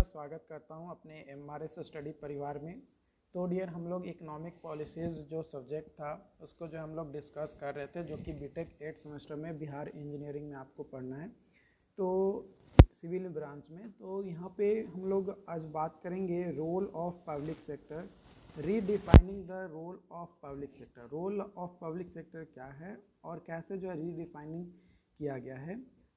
स्वागत करता हूं अपने एमआरएस स्टडी परिवार में। तो डियर, हम लोग इकोनॉमिक पॉलिसीज़ जो सब्जेक्ट था उसको जो हम लोग डिस्कस कर रहे थे, जो कि बीटेक 8 सेमेस्टर में बिहार इंजीनियरिंग में आपको पढ़ना है, तो सिविल ब्रांच में। तो यहाँ पे हम लोग आज बात करेंगे role of public sector, redefining the role of public sector. Role of public sector क्या है और कैसे जो है रीडिफाइनिंग किया गया है।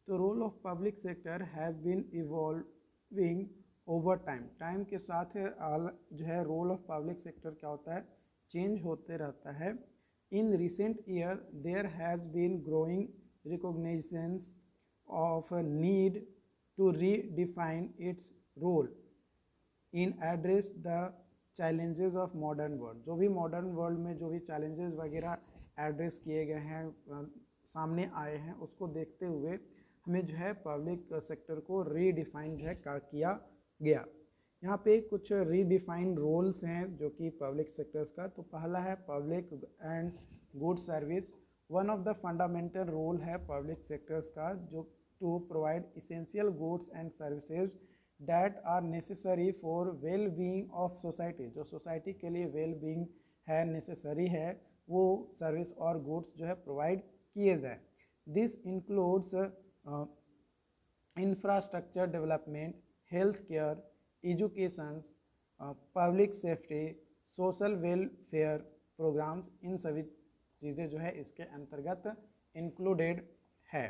तो role of public sector has been evolving over time के साथ जो है रोल ऑफ पब्लिक सेक्टर क्या होता है, चेंज होते रहता है। In recent year there has been growing recognitions of need to redefine its role in address the challenges of modern world. जो भी मॉडर्न वर्ल्ड में जो भी चैलेंजेस वगैरह एड्रेस किए गए हैं, सामने आए हैं, उसको देखते हुए हमें जो है पब्लिक सेक्टर को रीडिफाइन जो है किया गया। यहाँ पे कुछ रीडिफाइंड रोल्स हैं जो कि पब्लिक सेक्टर्स का। तो पहला है public and good service. One of the fundamental role है पब्लिक सेक्टर्स का, जो to provide essential goods and services that are necessary for well being of society. जो सोसाइटी के लिए वेल बीइंग है, नेसेसरी है, वो सर्विस और गुड्स जो है प्रोवाइड किए जाए। This includes infrastructure development, health care, education, public safety, social welfare programs. इन सभी चीज़ें जो है इसके अंतर्गत इंक्लूडेड है।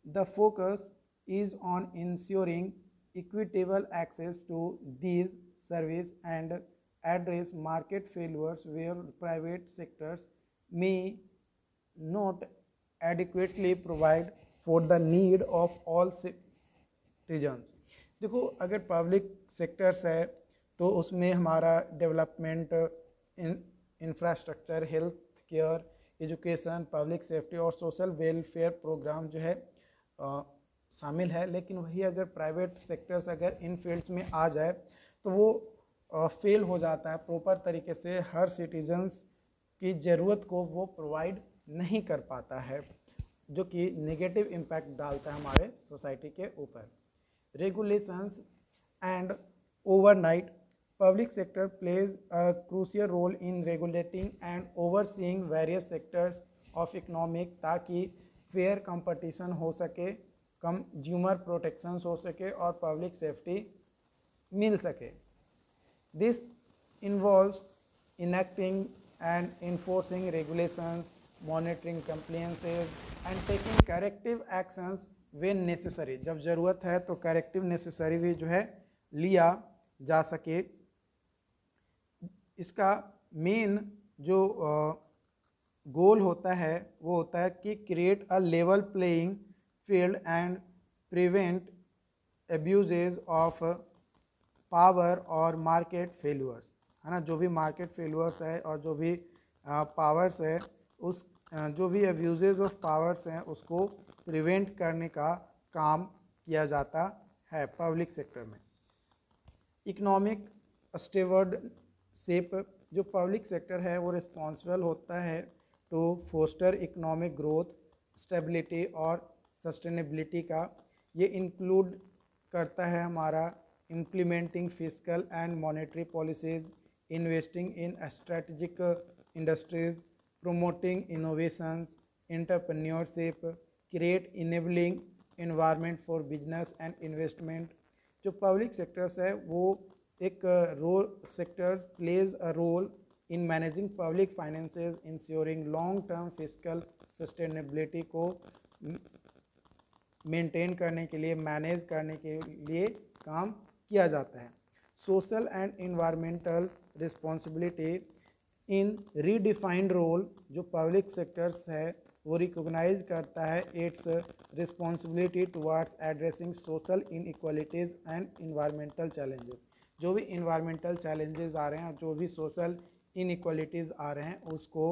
The focus is on ensuring equitable access to these services and address market failures where private sectors may not adequately provide for the need of all citizens। देखो, अगर पब्लिक सेक्टर्स है तो उसमें हमारा development, infrastructure, health care, education, public safety और social welfare programme जो है शामिल है। लेकिन वही अगर प्राइवेट सेक्टर्स अगर इन फील्ड्स में आ जाए तो वो फेल हो जाता है, प्रॉपर तरीके से हर सिटीजन्स की ज़रूरत को वो प्रोवाइड नहीं कर पाता है, जो कि नेगेटिव इम्पैक्ट डालता है हमारे सोसाइटी के ऊपर। Regulations and overnight, public sector plays a crucial role in regulating and overseeing various sectors of economic, ताकि फेयर कंपटीशन हो सके, कंज्यूमर प्रोटेक्शंस हो सके और पब्लिक सेफ्टी मिल सके। This involves enacting and enforcing regulations, monitoring compliances and taking corrective actions when necessary. जब ज़रूरत है तो करेक्टिव नेसेसरी भी जो है लिया जा सके। इसका मेन जो गोल होता है वो होता है कि create a level playing field and prevent abuses of power और मार्केट फेल्यूर्स, है ना। जो भी मार्केट फेल्यूर्स है और जो भी पावर्स है, उस जो भी एब्यूजेज ऑफ पावर्स हैं उसको प्रिवेंट करने का काम किया जाता है पब्लिक सेक्टर में। इकोनॉमिक स्टेवर्डशिप, जो पब्लिक सेक्टर है वो रिस्पॉन्सिबल होता है to foster economic growth, stability और सस्टेनेबिलिटी का। ये इंक्लूड करता है हमारा implementing fiscal and monetary policies, investing in strategic industries, promoting innovations, entrepreneurship, create enabling environment for business and investment। जो पब्लिक सेक्टर्स है वो एक role sector plays a role in managing public finances, ensuring long term fiscal sustainability को maintain करने के लिए, manage करने के लिए काम किया जाता है। Social and environmental responsibility, in redefined role जो पब्लिक सेक्टर्स है वो रिकॉग्नाइज करता है its responsibility towards addressing social inequalities and environmental challenges. जो भी इन्वायरमेंटल चैलेंजेस आ रहे हैं और जो भी सोशल इनइक्वालिटीज़ आ रहे हैं उसको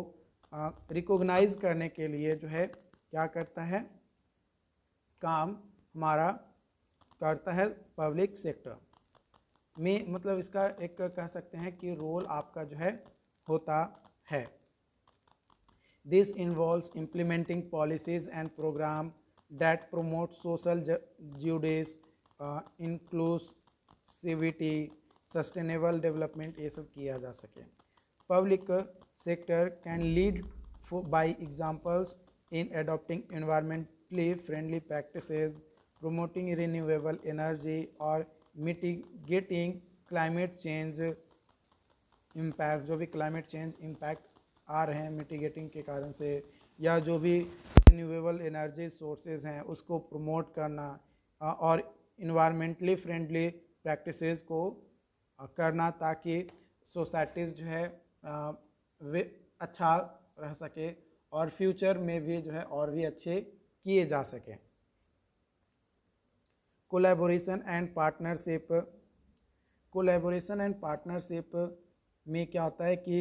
रिकॉग्नाइज करने के लिए जो है क्या करता है, काम हमारा करता है पब्लिक सेक्टर में। मतलब इसका एक कह सकते हैं कि रोल आपका जो है होता है। This involves implementing policies and program that promote social justice, inclusivity, sustainable development, ये सब किया जा सके। Public sector can lead by examples in adopting environmentally friendly practices, promoting renewable energy और mitigating climate change impact, जो भी climate change impact आ रहे हैं मिटिगेटिंग के कारण से, या जो भी रिन्यूएबल एनर्जी सोर्सेज हैं उसको प्रमोट करना और इन्वायरमेंटली फ्रेंडली प्रैक्टिसेस को करना, ताकि सोसाइटीज़ जो है वे अच्छा रह सके और फ्यूचर में भी जो है और भी अच्छे किए जा सकें। Collaboration and partnership, collaboration and partnership में क्या होता है कि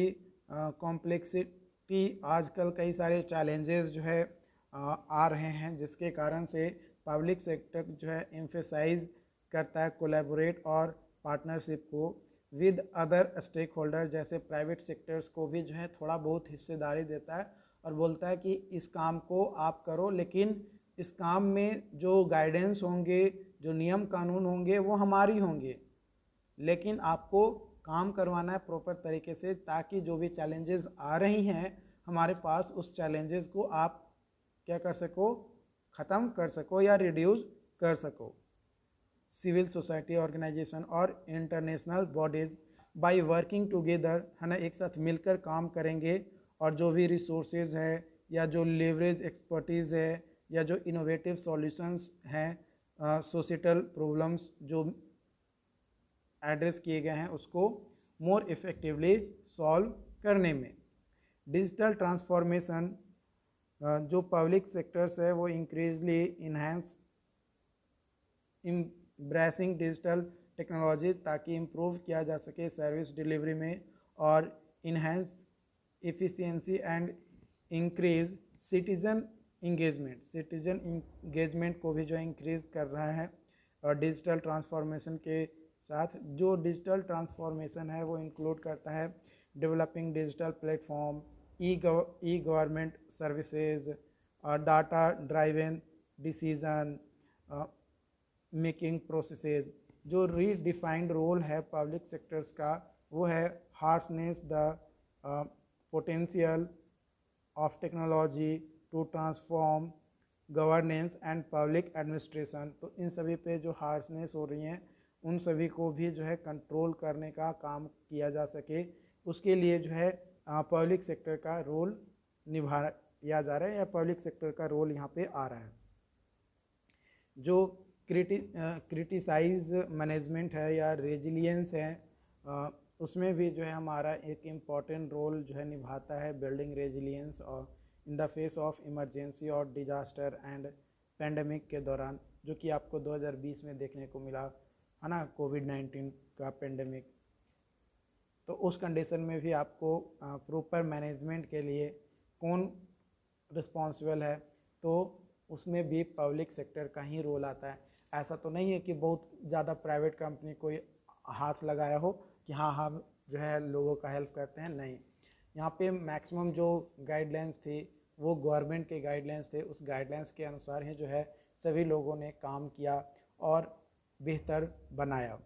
कॉम्प्लेक्सिटी, आजकल कई सारे चैलेंजेस जो है आ रहे हैं, जिसके कारण से पब्लिक सेक्टर जो है एम्फेसाइज करता है कोलैबोरेट और पार्टनरशिप को विद अदर स्टेक होल्डर, जैसे प्राइवेट सेक्टर्स को भी जो है थोड़ा बहुत हिस्सेदारी देता है और बोलता है कि इस काम को आप करो, लेकिन इस काम में जो गाइडेंस होंगे, जो नियम कानून होंगे वो हमारी होंगे, लेकिन आपको काम करवाना है प्रॉपर तरीके से, ताकि जो भी चैलेंजेस आ रही हैं हमारे पास, उस चैलेंजेस को आप क्या कर सको, ख़त्म कर सको या रिड्यूस कर सको। सिविल सोसाइटी ऑर्गेनाइजेशन और international bodies by working together, है ना, एक साथ मिलकर काम करेंगे और जो भी रिसोर्सेज है या जो लेवरेज एक्सपर्टीज़ है या जो इनोवेटिव सॉल्यूशंस हैं, सोशल प्रॉब्लम्स जो एड्रेस किए गए हैं उसको मोर इफ़ेक्टिवली सॉल्व करने में। डिजिटल ट्रांसफॉर्मेशन, जो पब्लिक सेक्टर्स है वो increasingly enhance embracing digital technology, ताकि इम्प्रूव किया जा सके सर्विस डिलीवरी में और enhance efficiency and increase citizen engagement, citizen engagement को भी जो इंक्रीज कर रहा है। और डिजिटल ट्रांसफॉर्मेशन के साथ जो डिजिटल ट्रांसफॉर्मेशन है वो इंक्लूड करता है developing digital platform, e government services, data driven decision making processes. जो रीडिफाइंड रोल है पब्लिक सेक्टर्स का वो है harnesses the potential of technology to transform governance and public administration. तो इन सभी पे जो हार्सनेस हो रही हैं उन सभी को भी जो है कंट्रोल करने का काम किया जा सके, उसके लिए जो है पब्लिक सेक्टर का रोल निभाया जा रहा है या पब्लिक सेक्टर का रोल यहाँ पे आ रहा है। जो क्रिटिसाइज मैनेजमेंट है या रेजिलियंस है, उसमें भी जो है हमारा एक इम्पॉर्टेंट रोल जो है निभाता है बिल्डिंग रेजिलियंस और in the face of emergency और डिजास्टर एंड पेंडेमिक के दौरान, जो कि आपको 2020 में देखने को मिला है ना, कोविड-19 का पेंडेमिक। तो उस कंडीशन में भी आपको प्रॉपर मैनेजमेंट के लिए कौन रिस्पॉन्सिबल है, तो उसमें भी पब्लिक सेक्टर का ही रोल आता है। ऐसा तो नहीं है कि बहुत ज़्यादा प्राइवेट कंपनी कोई हाथ लगाया हो कि हाँ हम जो है लोगों का हेल्प करते हैं, नहीं। यहाँ पे मैक्सिमम जो गाइडलाइंस थी वो गवर्नमेंट के गाइडलाइंस थे, उस गाइडलाइंस के अनुसार ही जो है सभी लोगों ने काम किया और बेहतर बनाया।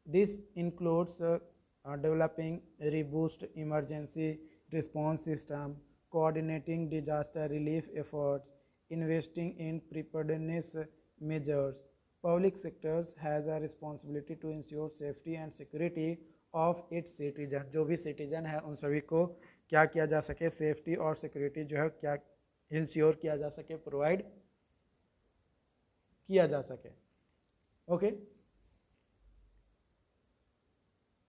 This includes developing robust emergency response system, coordinating disaster relief efforts, investing in preparedness measures. Public sectors has a responsibility to ensure safety and security of its citizens. जो भी सिटीजन है उन सभी को क्या किया जा सके, सेफ्टी और सिक्योरिटी जो है क्या इंश्योर किया जा सके, प्रोवाइड किया जा सके। ओके।